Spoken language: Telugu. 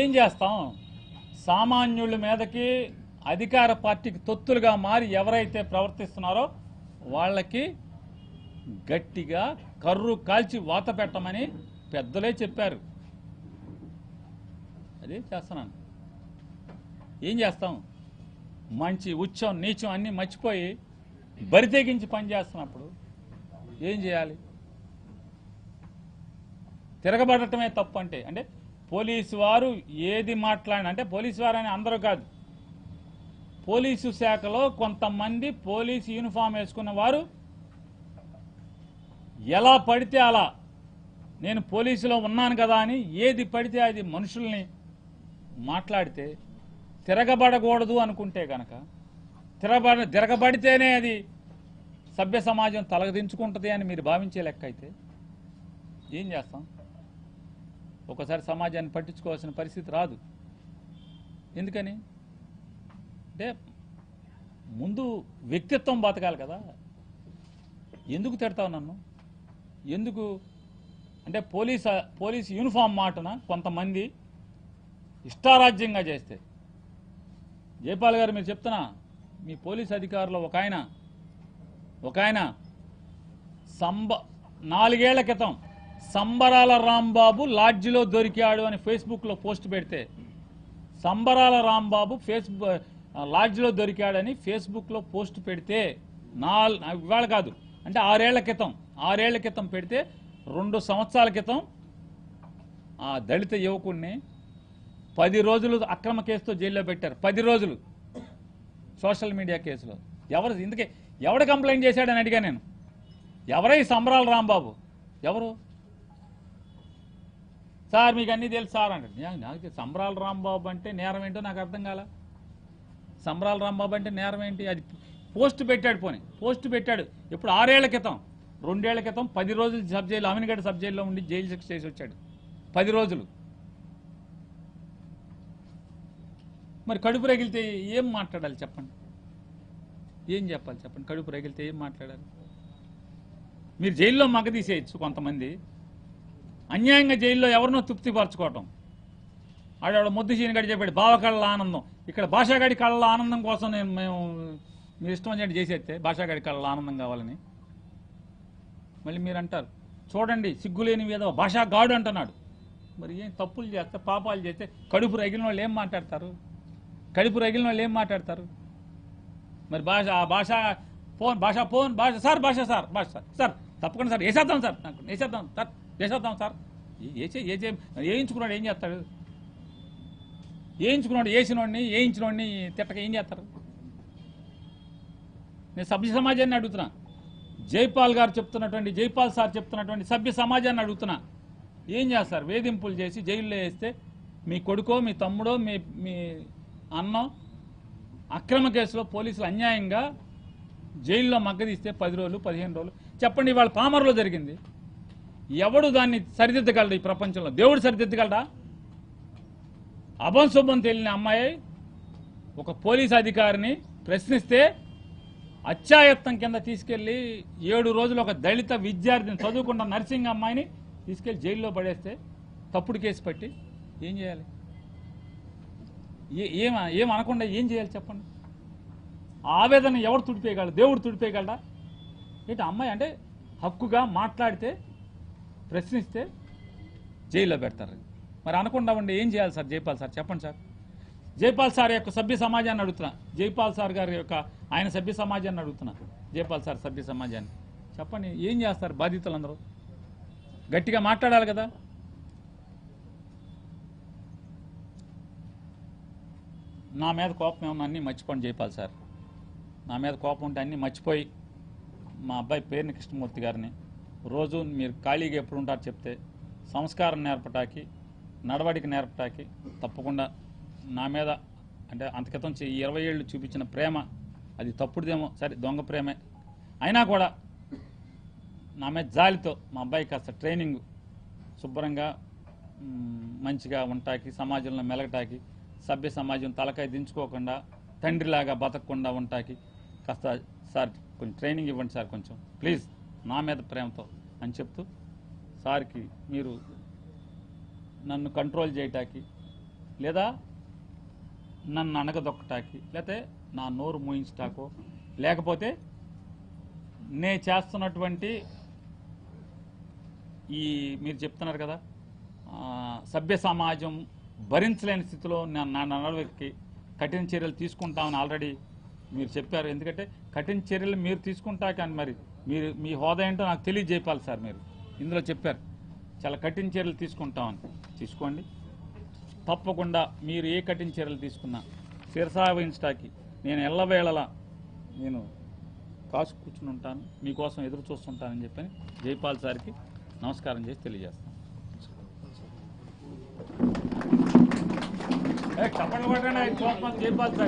ఏం చేస్తాం? సామాన్యుల మీదకి అధికార పార్టీకి తొత్తులుగా మారి ఎవరైతే ప్రవర్తిస్తున్నారో వాళ్ళకి గట్టిగా కర్రు కాల్చి వాత పెట్టమని పెద్దలే చెప్పారు. అదే చేస్తున్నాను. ఏం చేస్తాం? మంచి ఉచ్చం నీచం అన్నీ మర్చిపోయి బరితెగించి పనిచేస్తున్నప్పుడు ఏం చేయాలి? తిరగబడటమే తప్పు అంటే పోలీసు వారు ఏది మాట్లాడిన, అంటే పోలీసు వారు అని అందరూ కాదు, పోలీసు శాఖలో కొంతమంది పోలీసు యూనిఫామ్ వేసుకున్న వారు ఎలా పడితే అలా, నేను పోలీసులో ఉన్నాను కదా అని ఏది పడితే అది మనుషుల్ని మాట్లాడితే, తిరగబడకూడదు అనుకుంటే కనుక తిరగబడితేనే అది సభ్య సమాజం తలదించుకుంటుంది అని మీరు భావించే లెక్క అయితే ఏం చేస్తాం? ఒకసారి సమాజాన్ని పట్టించుకోవాల్సిన పరిస్థితి రాదు. ఎందుకని అంటే ముందు వ్యక్తిత్వం బతకాలి కదా. ఎందుకు తిడతావు నన్ను? ఎందుకు అంటే పోలీస్ యూనిఫామ్ మాటన కొంతమంది ఇష్టారాజ్యంగా చేస్తే, జైపాల్ గారు మీరు చెప్తున్నా, మీ పోలీస్ అధికారులు ఒక ఆయన 4 ఏళ్ల క్రితం సంబరాల రాంబాబు లాడ్జిలో దొరికాడు అని ఫేస్బుక్లో పోస్ట్ పెడితే, సంబరాల రాంబాబు లాడ్జిలో దొరికాడని ఫేస్బుక్లో పోస్ట్ పెడితే ఇవాళ కాదు, అంటే 6 ఏళ్ల క్రితం పెడితే 2 సంవత్సరాల క్రితం ఆ దళిత యువకుడిని 10 రోజులు అక్రమ కేసుతో జైల్లో పెట్టారు. 10 రోజులు సోషల్ మీడియా కేసులో. ఎవడు కంప్లైంట్ చేశాడని అడిగా నేను. ఎవరై సంబరాల రాంబాబు? ఎవరు సార్? మీకు అన్నీ తెలుసు సార్ అంటే. నాకు సంబరాల రాంబాబు అంటే నేరం ఏంటో నాకు అర్థం కాల. సంబరాల రాంబాబు అంటే నేరం ఏంటి? అది పోస్ట్ పెట్టాడు. పోస్ట్ పెట్టాడు ఇప్పుడు 6 ఏళ్ల క్రితం, 2 ఏళ్ల క్రితం 10 రోజులు సబ్ జైలు, అమినిగడ్డ సబ్ జైల్లో ఉండి జైలు శిక్ష చేసి వచ్చాడు. 10 రోజులు. మరి కడుపు రగిలితే ఏం మాట్లాడాలి చెప్పండి? ఏం చెప్పాలి చెప్పండి? కడుపు రగిలితే ఏం మాట్లాడాలి? మీరు జైల్లో మగదీసేయచ్చు. కొంతమంది అన్యాయంగా జైల్లో ఎవరినో తృప్తిపరచుకోవటం. ఆడ ముద్దు చీనగడి చెప్పాడు బావ కళ్ళ ఆనందం. ఇక్కడ భాషాగాడి కళ్ళ ఆనందం కోసం మేము మీరు ఇష్టం వచ్చినట్టు చేసేస్తే భాషాగాడి కళ్ళ ఆనందం కావాలని మళ్ళీ మీరు అంటారు. చూడండి సిగ్గులేని మీద భాషాగాడు అంటున్నాడు. మరి ఏం తప్పులు చేస్తే, పాపాలు చేస్తే కడుపు రగిలిన వాళ్ళు ఏం మాట్లాడతారు? మరి భాష సార్ తప్పకుండా సార్ వేసేద్దాం సార్, వేసేద్దాం సార్. వేయించుకున్నాడు ఏం చేస్తాడు? వేయించినోడిని తిట్టక ఏం చేస్తారు? నేను సభ్య సమాజాన్ని అడుగుతున్నా. జైపాల్ సార్ చెప్తున్నటువంటి సభ్య సమాజాన్ని అడుగుతున్నా. ఏం చేస్తారు? వేధింపులు చేసి జైల్లో వేస్తే మీ కొడుకో, మీ తమ్ముడో, మీ అన్నో అక్రమ కేసులో పోలీసులు అన్యాయంగా జైల్లో మగ్గదీస్తే 10 రోజులు 15 రోజులు. చెప్పండి, ఇవాళ పామర్లో జరిగింది. ఎవడు దాన్ని సరిదిద్దగలడు? ఈ ప్రపంచంలో దేవుడు సరిదిద్దగలడా? అభంశుభం తెలియని అమ్మాయి ఒక పోలీస్ అధికారిని ప్రశ్నిస్తే అత్యాయత్నం కింద తీసుకెళ్లి 7 రోజులు ఒక దళిత విద్యార్థిని, చదువుకున్న నర్సింగ్ అమ్మాయిని తీసుకెళ్లి జైల్లో పడేస్తే తప్పుడు కేసు పట్టి ఏం చేయాలి? ఏం అనకుండా ఏం చేయాలి చెప్పండి? ఆవేదన ఎవరు తుడిపేయగలడు? దేవుడు తుడిపేయగలడా? ఏంటి అమ్మాయి అంటే హక్కుగా మాట్లాడితే, ప్రశ్నిస్తే జైల్లో పెడతారు. మరి అనకుండా ఉండి ఏం చేయాలి సార్? జైపాల్ సార్ చెప్పండి సార్. జైపాల్ సార్ యొక్క సభ్య సమాజాన్ని అడుగుతున్నా. జైపాల్ సార్ గారి యొక్క ఆయన సభ్య సమాజాన్ని అడుగుతున్నా. జైపాల్ సార్ సభ్య సమాజాన్ని చెప్పండి, ఏం చేస్తారు బాధితులందరూ? గట్టిగా మాట్లాడాలి కదా. నా మీద కోపం ఏమన్నా అన్నీ మర్చిపోండి జైపాల్ సార్. నా మీద కోపం ఉంటే అన్నీ మర్చిపోయి మా అబ్బాయి పేరుని కృష్ణమూర్తి గారిని రోజు మీరు ఖాళీగా ఎప్పుడు ఉంటారు చెప్తే సంస్కారం నేర్పటానికి, నడవడికి నేర్పటానికి తప్పకుండా నా మీద, అంటే అంతక్రితం 20 ఏళ్ళు చూపించిన ప్రేమ అది తప్పుడుదేమో, సరే దొంగ ప్రేమే అయినా కూడా నా మీద జాలితో మా అబ్బాయి కాస్త ట్రైనింగ్ శుభ్రంగా మంచిగా ఉంటాకి, సమాజంలో మెలగటానికి, సభ్య సమాజం తలకాయ దించుకోకుండా తండ్రిలాగా బతకకుండా ఉంటాకి కాస్త సార్ కొంచెం ట్రైనింగ్ ఇవ్వండి సార్, కొంచెం ప్లీజ్ నా మీద ప్రేమతో అని చెప్తూ సార్కి మీరు నన్ను కంట్రోల్ చేయటానికి లేదా నన్ను అణగదొక్కటానికి లేకపోతే నా నోరు మూయించటాకో లేకపోతే నే చేస్తున్నటువంటి ఈ మీరు చెప్తున్నారు కదా సభ్య సమాజం భరించలేని స్థితిలో నా నడవడికి కఠిన చర్యలు తీసుకుంటామని ఆల్రెడీ మీరు చెప్పారు. ఎందుకంటే కఠిన చర్యలు మీరు తీసుకుంటా కానీ మరి మీరు మీ హోదా ఏంటో నాకు తెలియజేయాలి సార్. మీరు ఇందులో చెప్పారు చాలా కఠిన చర్యలు తీసుకుంటామని. తీసుకోండి, తప్పకుండా మీరు ఏ కఠిన చర్యలు తీసుకున్నా శిరసావహించడానికి నేను ఎల్లవేళలా నేను కాసు కూర్చుని ఉంటాను, మీకోసం ఎదురు చూస్తుంటానని చెప్పని జైపాల్ సార్కి నమస్కారం చేసి తెలియజేస్తాను. చప్పట్లు కొట్టండి, జైపాల్ సార్.